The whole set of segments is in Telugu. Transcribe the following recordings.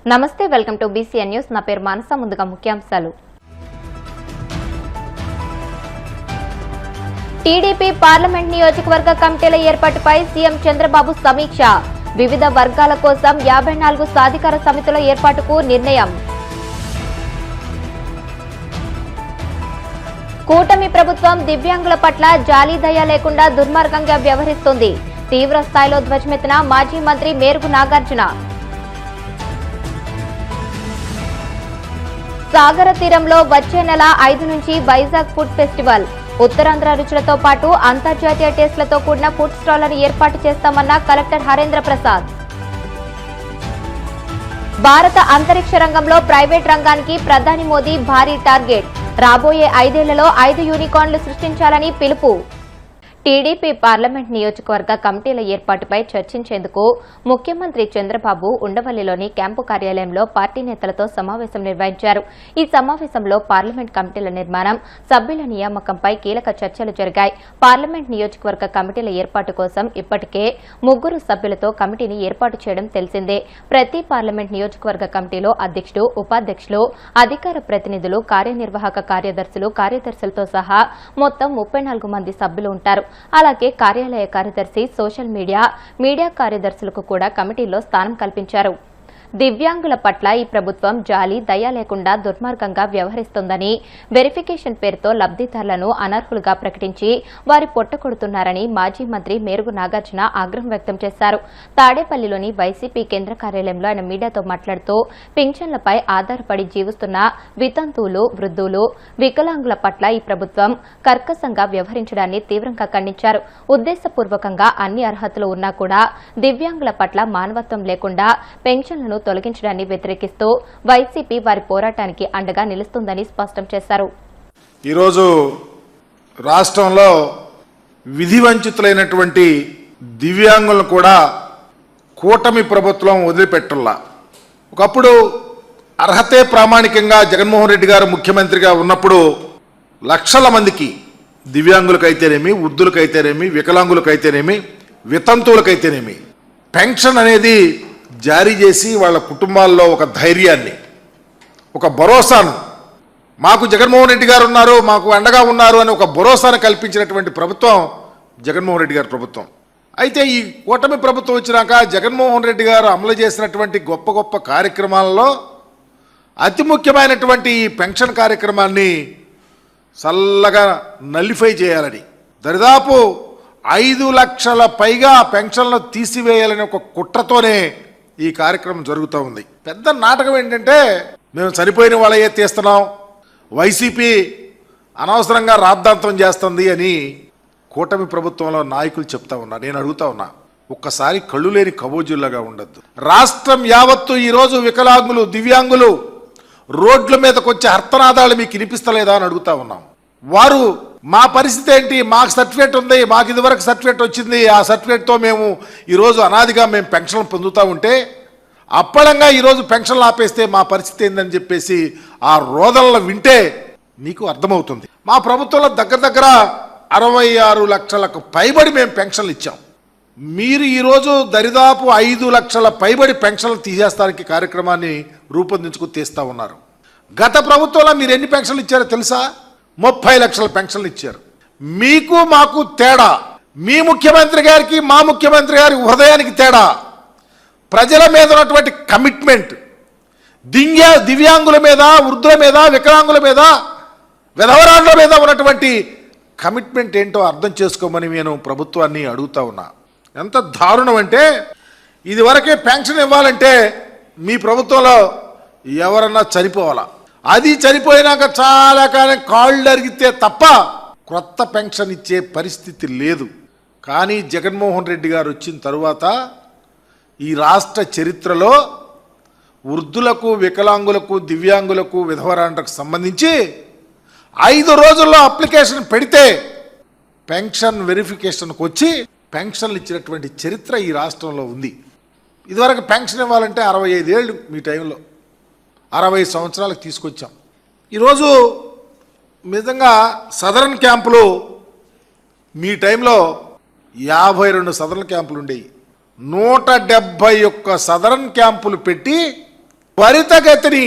నమస్తే, వెల్కమ్ టు BCN న్యూస్. నా పేరు మానస. ముందుగా ముఖ్యాంశాలు. టీడీపీ పార్లమెంట్ నియోజకవర్గ కమిటీల ఏర్పాటుపై సీఎం చంద్రబాబు సమీక్ష. వివిధ వర్గాల కోసం 54 సాధికార సమితుల ఏర్పాటుకు నిర్ణయం. కూటమి ప్రభుత్వం దివ్యాంగుల పట్ల జాలి దయ లేకుండా దుర్మార్గంగా వ్యవహరిస్తోంది. తీవ్ర స్థాయిలో ధ్వజమెత్తిన మాజీ మంత్రి మేరుగు నాగార్జున. సాగర తీరంలో వచ్చే నెల 5 నుంచి వైజాగ్ ఫుడ్ ఫెస్టివల్. ఉత్తరాంధ్ర రుచులతో పాటు అంతర్జాతీయ టేస్టులతో కూడిన ఫుడ్ స్టాళ్లను ఏర్పాటు చేస్తామన్న కలెక్టర్ హరేంద్ర ప్రసాద్. భారత అంతరిక్ష రంగంలో ప్రైవేట్ రంగానికి ప్రధాని మోదీ భారీ టార్గెట్. రాబోయే 5 ఏళ్లలో 5 యూనికార్న్లు సృష్టించాలని పిలుపు. టీడీపీ పార్లమెంట్ నియోజకవర్గ కమిటీల ఏర్పాటుపై చర్చించేందుకు ముఖ్యమంత్రి చంద్రబాబు ఉండవల్లిలోని క్యాంపు కార్యాలయంలో పార్టీ నేతలతో సమావేశం నిర్వహించారు. ఈ సమావేశంలో పార్లమెంట్ కమిటీల నిర్మాణం, సభ్యుల నియామకంపై కీలక చర్చలు జరిగాయి. పార్లమెంట్ నియోజకవర్గ కమిటీల ఏర్పాటు కోసం ఇప్పటికే 3 సభ్యులతో కమిటీని ఏర్పాటు చేయడం తెలిసిందే. ప్రతి పార్లమెంట్ నియోజకవర్గ కమిటీలో అధ్యక్షుడు, ఉపాధ్యక్షులు, అధికార ప్రతినిధులు, కార్యనిర్వాహక కార్యదర్శులు, కార్యదర్శులతో సహా మొత్తం 34 మంది సభ్యులు ఉంటారు. అలాగే కార్యాలయ కార్యదర్శి, సోషల్ మీడియా కార్యదర్శులకు కూడా కమిటీలో స్థానం కల్పించారు. దివ్యాంగుల పట్ల ఈ ప్రభుత్వం జాలి దయ లేకుండా దుర్మార్గంగా వ్యవహరిస్తోందని, వెరిఫికేషన్ పేరుతో లబ్దిదారులను అనర్హులుగా ప్రకటించి వారి పొట్టకొడుతున్నారని మాజీ మంత్రి మేరుగు నాగార్జున ఆగ్రహం వ్యక్తం చేశారు. తాడేపల్లిలోని వైసీపీ కేంద్ర కార్యాలయంలో ఆయన మీడియాతో మాట్లాడుతూ పింఛన్లపై ఆధారపడి జీవిస్తున్న వితంతువులు, వృద్ధులు, వికలాంగుల పట్ల ఈ ప్రభుత్వం కర్కశంగా వ్యవహరించడాన్ని తీవ్రంగా ఖండించారు. ఉద్దేశపూర్వకంగా అన్ని అర్హతలు ఉన్నా కూడా దివ్యాంగుల పట్ల మానవత్వం లేకుండా పెన్షన్లను తొలగించడాన్ని వ్యతిరేకిస్తూ వైసీపీ వారి పోరాటానికి అండగా నిలుస్తుందని స్పష్టం చేశారు. ఈరోజు రాష్ట్రంలో విధి వంచితులైనటువంటి దివ్యాంగులను కూడా కూటమి ప్రభుత్వం వదిలిపెట్టల్లా. ఒకప్పుడు అర్హతే ప్రామాణికంగా జగన్మోహన్ రెడ్డి గారు ముఖ్యమంత్రిగా ఉన్నప్పుడు లక్షల మందికి, దివ్యాంగులకైతేనేమి, వృద్ధులకైతేనేమి, వికలాంగులకైతేనేమి, వితంతువులకైతేనేమి పెన్షన్ అనేది జారీ చేసి వాళ్ళ కుటుంబాల్లో ఒక ధైర్యాన్ని, ఒక భరోసాను, మాకు జగన్మోహన్ రెడ్డి గారు ఉన్నారు, మాకు అండగా ఉన్నారు అని ఒక భరోసాను కల్పించినటువంటి ప్రభుత్వం జగన్మోహన్ రెడ్డి గారి ప్రభుత్వం. అయితే ఈ కూటమి ప్రభుత్వం వచ్చినాక జగన్మోహన్ రెడ్డి గారు అమలు చేసినటువంటి గొప్ప గొప్ప కార్యక్రమాలలో అతి ముఖ్యమైనటువంటి ఈ పెన్షన్ కార్యక్రమాన్ని చల్లగా నల్లిఫై చేయాలని, దరిదాపు 5 లక్షల పైగా పెన్షన్లు తీసివేయాలని ఒక కుట్రతోనే ఈ కార్యక్రమం జరుగుతూ ఉంది. పెద్ద నాటకం ఏంటంటే, మేము చనిపోయిన వాళ్ళే తీస్తున్నాం, వైసీపీ అనవసరంగా రాద్ధాంతం చేస్తుంది అని కూటమి ప్రభుత్వంలో నాయకులు చెప్తా ఉన్నారు. నేను అడుగుతా ఉన్నా, ఒక్కసారి కళ్ళు లేని కబోజుల్లాగా ఉండద్దు. రాష్ట్రం యావత్తు ఈరోజు వికలాంగులు, దివ్యాంగులు రోడ్ల మీదకి వచ్చే అర్థనాదాలు మీకు వినిపిస్తలేదా అని అడుగుతా ఉన్నాం. వారు మా పరిస్థితి ఏంటి, మాకు సర్టిఫికేట్ ఉంది, మాకు ఇదివరకు సర్టిఫికేట్ వచ్చింది, ఆ సర్టిఫికేట్తో మేము ఈరోజు అనాదిగా మేము పెన్షన్లు పొందుతూ ఉంటే అప్పళంగా ఈరోజు పెన్షన్లు ఆపేస్తే మా పరిస్థితి ఏందని చెప్పేసి ఆ రోదనలు వింటే మీకు అర్థమవుతుంది. మా ప్రభుత్వంలో దగ్గర 66 లక్షలకు పైబడి మేము పెన్షన్లు ఇచ్చాం. మీరు ఈరోజు దరిదాపు 5 లక్షల పైబడి పెన్షన్లు తీసేస్తానికి కార్యక్రమాన్ని రూపొందించుకు తీస్తూ ఉన్నారు. గత ప్రభుత్వంలో మీరు ఎన్ని పెన్షన్లు ఇచ్చారో తెలుసా? 30 లక్షల పెన్షన్లు ఇచ్చారు. మీకు మాకు తేడా, మీ ముఖ్యమంత్రి గారికి మా ముఖ్యమంత్రి గారి హృదయానికి తేడా, ప్రజల మీద ఉన్నటువంటి కమిట్మెంట్, దివ్యాంగుల మీద, వృద్ధుల మీద, వికలాంగుల మీద, విధవరాండ్ల మీద ఉన్నటువంటి కమిట్మెంట్ ఏంటో అర్థం చేసుకోమని నేను ప్రభుత్వాన్ని అడుగుతా ఉన్నా. ఎంత దారుణం అంటే, ఇదివరకే పెన్షన్ ఇవ్వాలంటే మీ ప్రభుత్వంలో ఎవరన్నా చనిపోవాలా, అది చనిపోయినాక చాలా కాలం కాళ్ళు అరిగితే తప్ప కొత్త పెన్షన్ ఇచ్చే పరిస్థితి లేదు. కానీ జగన్మోహన్ రెడ్డి గారు వచ్చిన తరువాత ఈ రాష్ట్ర చరిత్రలో వృద్ధులకు, వికలాంగులకు, దివ్యాంగులకు, విధవరాండ్రకు సంబంధించి 5 రోజుల్లో అప్లికేషన్ పెడితే పెన్షన్ వెరిఫికేషన్కి వచ్చి పెన్షన్లు ఇచ్చినటువంటి చరిత్ర ఈ రాష్ట్రంలో ఉంది. ఇదివరకు పెన్షన్ ఇవ్వాలంటే 65 ఏళ్ళు, మీ టైంలో 60 సంవత్సరాలకు తీసుకొచ్చాం. ఈరోజు నిజంగా సదరన్ క్యాంపులు మీ టైంలో 52 సదరన్ క్యాంపులు ఉండేవి. 171 సదరన్ క్యాంపులు పెట్టి త్వరితగతిని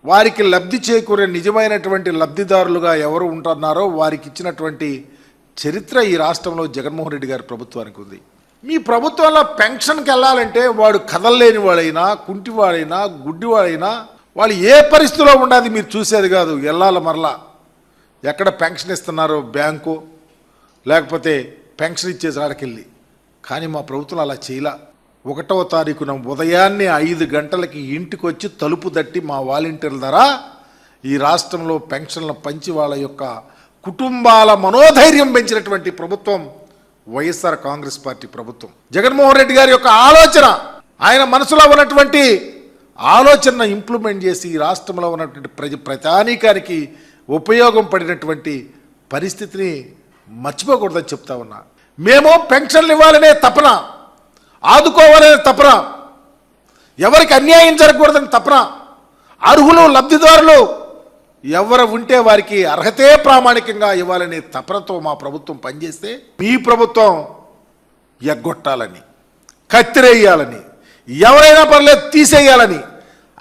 వారికి లబ్ధి చేకూరే నిజమైనటువంటి లబ్ధిదారులుగా ఎవరు ఉంటున్నారో వారికి ఇచ్చినటువంటి చరిత్ర ఈ రాష్ట్రంలో జగన్మోహన్ రెడ్డి గారి ప్రభుత్వానికి ఉంది. మీ ప్రభుత్వంలో పెన్షన్కి వెళ్ళాలంటే వాడు కదలలేని వాడైనా, కుంటివాడైనా, గుడ్డివాడైనా వాళ్ళు ఏ పరిస్థితిలో ఉండదు మీరు చూసేది కాదు. వెళ్ళాలి మరలా ఎక్కడ పెన్షన్ ఇస్తున్నారో బ్యాంకు లేకపోతే పెన్షన్ ఇచ్చేసి ఆడకెళ్ళి. కానీ మా ప్రభుత్వం అలా చేయలా. 1వ తారీఖున ఉదయాన్నే 5 గంటలకి ఇంటికి వచ్చి తలుపు తట్టి మా వాలంటీర్ల ద్వారా ఈ రాష్ట్రంలో పెన్షన్ల పంచి వాళ్ళ యొక్క కుటుంబాల మనోధైర్యం పెంచినటువంటి ప్రభుత్వం వైఎస్ఆర్ కాంగ్రెస్ పార్టీ ప్రభుత్వం. జగన్మోహన్ రెడ్డి గారి యొక్క ఆలోచన, ఆయన మనసులో ఉన్నటువంటి ఆలోచన ఇంప్లిమెంట్ చేసి ఈ రాష్ట్రంలో ఉన్నటువంటి ప్రజానీకానికి ఉపయోగం పడినటువంటి పరిస్థితిని మర్చిపోకూడదని చెప్తా ఉన్నా. మేము పెన్షన్లు ఇవ్వాలనే తపన, ఆదుకోవాలనే తపన, ఎవరికి అన్యాయం జరగకూడదని తపన, అర్హులు లబ్ధిదారులు ఎవరు ఉంటే వారికి అర్హతే ప్రామాణికంగా ఇవ్వాలనే తపనతో మా ప్రభుత్వం పనిచేస్తే మీ ప్రభుత్వం ఎగ్గొట్టాలని, కత్తిరేయాలని, ఎవరైనా పర్లేదు తీసేయాలని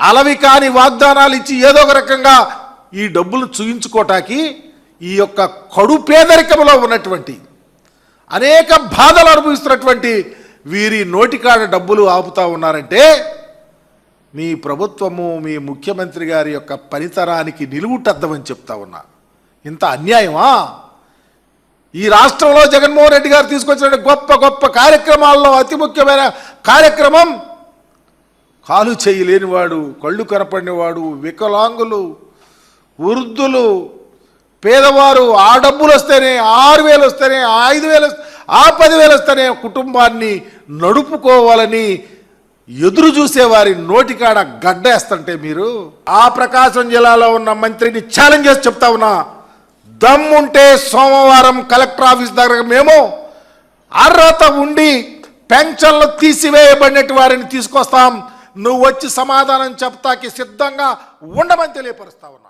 అలవి కాని వాగ్దానాలు ఇచ్చి ఏదో ఒక రకంగా ఈ డబ్బులు చూయించుకోవటానికి ఈ యొక్క కడు పేదరికంలో ఉన్నటువంటి అనేక బాధలు అనుభవిస్తున్నటువంటి వీరి నోటికాడ డబ్బులు ఆపుతా ఉన్నారంటే మీ ప్రభుత్వము, మీ ముఖ్యమంత్రి గారి యొక్క పనితరానికి నిలువుటద్దమని చెప్తా ఉన్నా. ఇంత అన్యాయమా? ఈ రాష్ట్రంలో జగన్మోహన్ రెడ్డి గారు తీసుకొచ్చిన గొప్ప గొప్ప కార్యక్రమాల్లో అతి ముఖ్యమైన కార్యక్రమం కాలు చేయలేనివాడు, కళ్ళు కనపడినవాడు, వికలాంగులు, వృద్ధులు, పేదవారు ఆ డబ్బులు వస్తేనే, 6,000 వస్తేనే, 5,000 ఆ 10,000 వస్తేనే కుటుంబాన్ని నడుపుకోవాలని ఎదురు చూసేవారి నోటికాడ గడ్డేస్తుంటే మీరు ఆ ప్రకాశం జిల్లాలో ఉన్న మంత్రిని ఛాలెంజ్ చేసి చెప్తా ఉన్నా, దమ్ముంటే సోమవారం కలెక్టర్ ఆఫీస్ దగ్గర మేము అర్హత ఉండి పెన్షన్లు తీసివేయబడినట్టు వారిని తీసుకొస్తాం, నువ్వు వచ్చి సమాధానం చెప్తాకి సిద్ధంగా ఉండమని తెలియపరుస్తా ఉన్నా.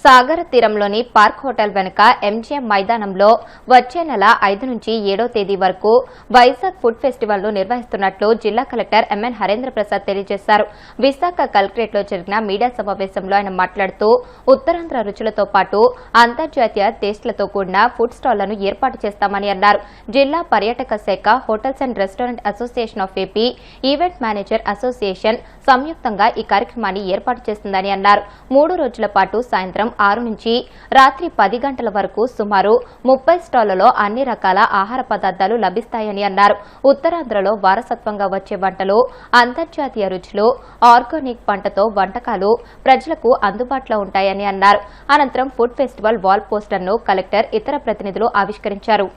సాగర తీరంలోని పార్క్ హోటల్ వెనుక ఎంజీఎం మైదానంలో వచ్చే నెల 5 నుంచి 7వ తేదీ వరకు వైజాగ్ ఫుడ్ ఫెస్టివల్ ను నిర్వహిస్తున్నట్లు జిల్లా కలెక్టర్ ఎంఎన్ హరేంద్ర ప్రసాద్ తెలియజేశారు. విశాఖ కలెక్టరేట్ లో జరిగిన మీడియా సమావేశంలో ఆయన మాట్లాడుతూ ఉత్తరాంధ్ర రుచులతో పాటు అంతర్జాతీయ టేస్టులతో కూడిన ఫుడ్ స్టాళ్లను ఏర్పాటు చేస్తామని అన్నారు. జిల్లా పర్యాటక శాఖ, hotels and restaurant association of AP, event manager association సంయుక్తంగా ఈ కార్యక్రమాన్ని ఏర్పాటు చేస్తుందని అన్నారు. 3 రోజుల పాటు సాయంత్రం 6 నుంచి రాత్రి 10 గంటల వరకు సుమారు 30 స్టాళ్లలో అన్ని రకాల ఆహార పదార్థాలు లభిస్తాయని అన్నారు. ఉత్తరాంధ్రలో వారసత్వంగా వచ్చే వంటలు, అంతర్జాతీయ రుచులు, ఆర్గానిక్ పంటతో వంటకాలు ప్రజలకు అందుబాటులో ఉంటాయని అన్నారు. అనంతరం ఫుడ్ ఫెస్టివల్ వాల్ పోస్టర్ను కలెక్టర్, ఇతర ప్రతినిధులు ఆవిష్కరించారు.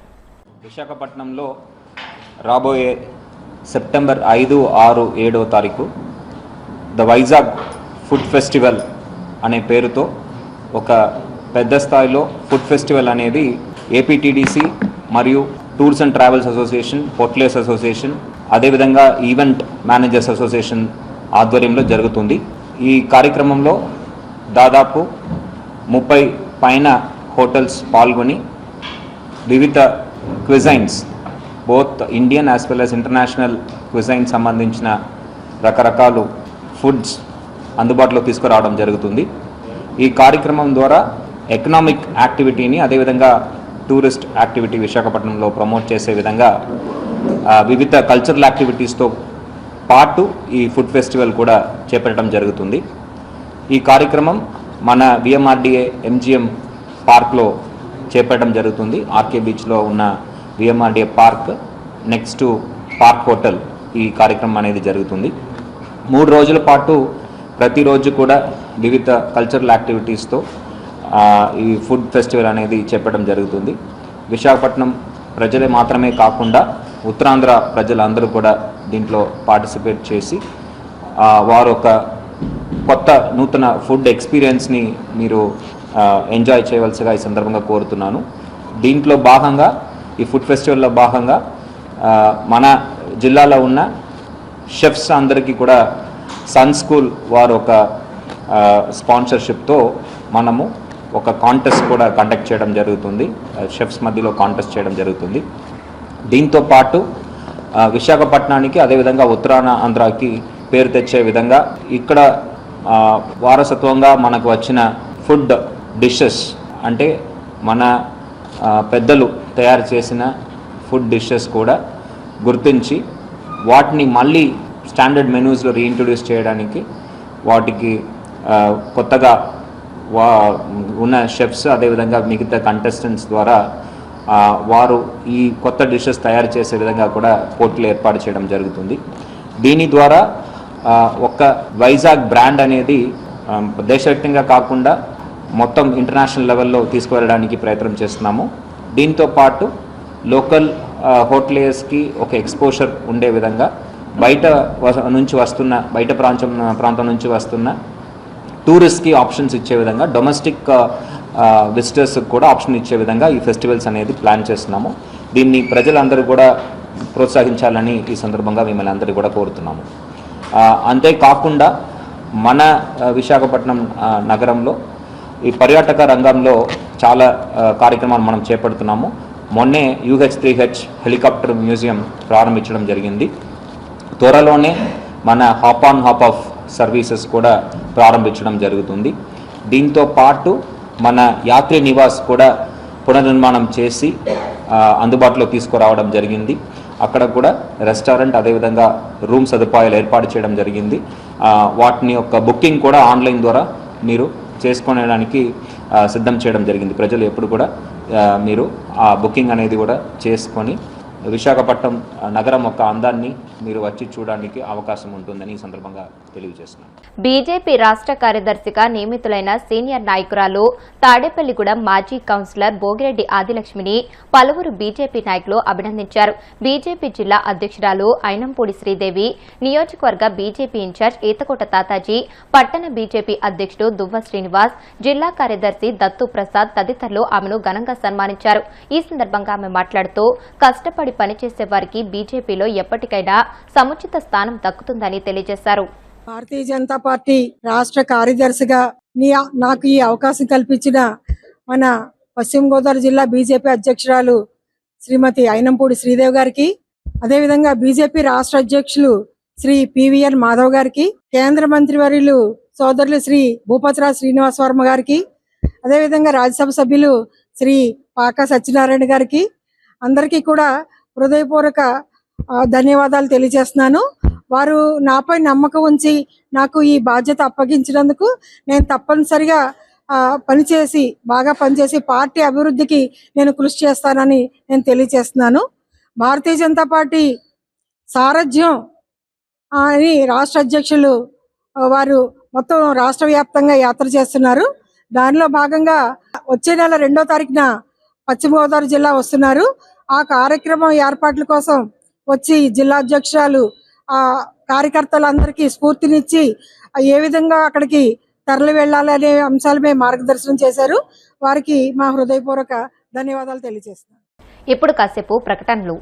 విశాఖపట్నంలో రాబోయే సెప్టెంబర్ 5, 6, 7వ తారీఖు ద వైజాగ్ ఫుడ్ ఫెస్టివల్ అనే పేరుతో ఒక పెద్ద స్థాయిలో ఫుడ్ ఫెస్టివల్ అనేది ఏపీటీడీసీ మరియు tours and travels association, hotels association, అదేవిధంగా ఈవెంట్ మేనేజర్స్ అసోసియేషన్ ఆధ్వర్యంలో జరుగుతుంది. ఈ కార్యక్రమంలో దాదాపు 30 పైన హోటల్స్ పాల్గొని వివిధ క్విజైన్స్, both Indian as well as international క్విజైన్ సంబంధించిన రకరకాల ఫుడ్స్ అందుబాటులో తీసుకురావడం జరుగుతుంది. ఈ కార్యక్రమం ద్వారా ఎకనామిక్ యాక్టివిటీని, అదేవిధంగా టూరిస్ట్ యాక్టివిటీ విశాఖపట్నంలో ప్రమోట్ చేసే విధంగా వివిధ కల్చరల్ యాక్టివిటీస్తో పాటు ఈ ఫుడ్ ఫెస్టివల్ కూడా చేపట్టడం జరుగుతుంది. ఈ కార్యక్రమం మన విఎంఆర్డీఏ ఎంజిఎం పార్క్లో చేపట్టడం జరుగుతుంది. ఆర్కే బీచ్లో ఉన్న VMRDA park next park hotel ఈ కార్యక్రమం అనేది జరుగుతుంది. 3 రోజుల పాటు ప్రతిరోజు కూడా వివిధ కల్చరల్ యాక్టివిటీస్తో ఈ ఫుడ్ ఫెస్టివల్ అనేది చెప్పడం జరుగుతుంది. విశాఖపట్నం ప్రజలే మాత్రమే కాకుండా ఉత్తరాంధ్ర ప్రజలందరూ కూడా దీంట్లో పార్టిసిపేట్ చేసి వారు ఒక కొత్త నూతన ఫుడ్ ఎక్స్పీరియన్స్ని మీరు ఎంజాయ్ చేయవలసిగా ఈ సందర్భంగా కోరుతున్నాను. దీంట్లో భాగంగా, ఈ ఫుడ్ ఫెస్టివల్లో భాగంగా మన జిల్లాలో ఉన్న షెఫ్స్ అందరికీ కూడా సన్ స్కూల్ వారు ఒక స్పాన్సర్షిప్తో మనము ఒక కాంటెస్ట్ కూడా కండక్ట్ చేయడం జరుగుతుంది. షెఫ్స్ మధ్యలో కాంటెస్ట్ చేయడం జరుగుతుంది. దీంతో పాటు విశాఖపట్నానికి, అదేవిధంగా ఉత్తరాంధ్రకి పేరు తెచ్చే విధంగా ఇక్కడ వారసత్వంగా మనకు వచ్చిన ఫుడ్ డిషెస్ అంటే మన పెద్దలు తయారు చేసిన ఫుడ్ డిషెస్ కూడా గుర్తించి వాటిని మళ్ళీ స్టాండర్డ్ మెనూస్లో రీఇంట్రొడ్యూస్ చేయడానికి వాటికి కొత్తగా ఉన్న షెఫ్స్ అదేవిధంగా మిగతా కంటెస్టెంట్స్ ద్వారా వారు ఈ కొత్త డిషెస్ తయారు చేసే విధంగా కూడా పోటీలు ఏర్పాటు చేయడం జరుగుతుంది. దీని ద్వారా ఒక్క వైజాగ్ బ్రాండ్ అనేది దేశవ్యాప్తంగా కాకుండా మొత్తం ఇంటర్నేషనల్ లెవెల్లో తీసుకువెళ్ళడానికి ప్రయత్నం చేస్తున్నాము. దీంతో పాటు లోకల్ హోటలియర్స్కి ఒక ఎక్స్పోజర్ ఉండే విధంగా బయట ప్రాంతం నుంచి వస్తున్న టూరిస్ట్కి ఆప్షన్స్ ఇచ్చే విధంగా డొమెస్టిక్ విజిటర్స్ కూడా ఆప్షన్ ఇచ్చే విధంగా ఈ ఫెస్టివల్స్ అనేది ప్లాన్ చేస్తున్నాము. దీన్ని ప్రజలందరూ కూడా ప్రోత్సహించాలని ఈ సందర్భంగా మిమ్మల్ని అందరూ కూడా కోరుతున్నాము. అంతేకాకుండా మన విశాఖపట్నం నగరంలో ఈ పర్యాటక రంగంలో చాలా కార్యక్రమాలు మనం చేపడుతున్నాము. మొన్నే UH-3H హెలికాప్టర్ మ్యూజియం ప్రారంభించడం జరిగింది. త్వరలోనే మన hop on hop of services కూడా ప్రారంభించడం జరుగుతుంది. దీంతో పాటు మన యాత్రి నివాస్ కూడా పునర్నిర్మాణం చేసి అందుబాటులో తీసుకురావడం జరిగింది. అక్కడ కూడా రెస్టారెంట్ అదేవిధంగా రూమ్ సదుపాయాలు ఏర్పాటు చేయడం జరిగింది. వాటిని యొక్క బుకింగ్ కూడా ఆన్లైన్ ద్వారా మీరు చేసుకోవడానికి సిద్ధం చేయడం జరిగింది. ప్రజలు ఎప్పుడు కూడా మీరు ఆ బుకింగ్ అనేది కూడా చేసుకొని విశాఖపట్నం నగరం యొక్క అందాన్ని మీరు వచ్చి చూడడానికి అవకాశం ఉంటుందని ఈ సందర్భంగా తెలియజేస్తున్నాను. బీజేపీ రాష్ట్ర కార్యదర్శిగా నియమితులైన సీనియర్ నాయకురాలు తాడేపల్లిగూడెం మాజీ కౌన్సిలర్ భోగిరెడ్డి ఆదిలక్ష్మిని పలువురు బీజేపీ నాయకులు అభినందించారు. బీజేపీ జిల్లా అధ్యక్షురాలు అయినంపూడి శ్రీదేవి, నియోజకవర్గ బీజేపీ ఇన్ఛార్జ్ ఈతకోట తాతాజీ, పట్టణ బీజేపీ అధ్యక్షుడు దువ్వ శ్రీనివాస్, జిల్లా కార్యదర్శి దత్తు ప్రసాద్ తదితరులు ఆమెను ఘనంగా సన్మానించారు. ఈ సందర్భంగా ఆమె మాట్లాడుతూ కష్టపడి పనిచేసే వారికి బీజేపీలో ఎప్పటికైనా సముచిత స్థానం దక్కుతుందని తెలియజేశారు. భారతీయ జనతా పార్టీ రాష్ట్ర కార్యదర్శిగా నాకు ఈ అవకాశం కల్పించిన మన పశ్చిమ గోదావరి జిల్లా బీజేపీ అధ్యక్షురాలు శ్రీమతి అయినంపూడి శ్రీదేవి గారికి, అదేవిధంగా బీజేపీ రాష్ట్ర అధ్యక్షులు శ్రీ పివిఎన్ మాధవ్ గారికి, కేంద్ర మంత్రివర్యులు సోదరులు శ్రీ భూపతిరాజు శ్రీనివాస్ వర్మ గారికి, అదేవిధంగా రాజ్యసభ సభ్యులు శ్రీ పాకా సత్యనారాయణ గారికి అందరికీ కూడా హృదయపూర్వక ధన్యవాదాలు తెలియజేస్తున్నాను. వారు నాపై నమ్మకం ఉంచి నాకు ఈ బాధ్యత అప్పగించినందుకు నేను తప్పనిసరిగా బాగా పనిచేసి పార్టీ అభివృద్ధికి నేను కృషి చేస్తానని నేను తెలియజేస్తున్నాను. భారతీయ జనతా పార్టీ సారథ్యం అని రాష్ట్ర అధ్యక్షులు వారు మొత్తం రాష్ట్ర వ్యాప్తంగా యాత్ర చేస్తున్నారు. దానిలో భాగంగా వచ్చే నెల 2వ తారీఖున పశ్చిమ గోదావరి జిల్లా వస్తున్నారు. ఆ కార్యక్రమం ఏర్పాట్ల కోసం వచ్చి జిల్లా అధ్యక్షురాలు కార్యకర్తలందరికీ స్ఫూర్తినిచ్చి ఏ విధంగా అక్కడికి తరలి వెళ్ళాలనే అంశాలపై మార్గదర్శనం చేశారు. వారికి మా హృదయపూర్వక ధన్యవాదాలు తెలియజేస్తున్నాను. ఇప్పుడు కాసేపు ప్రకటనలు.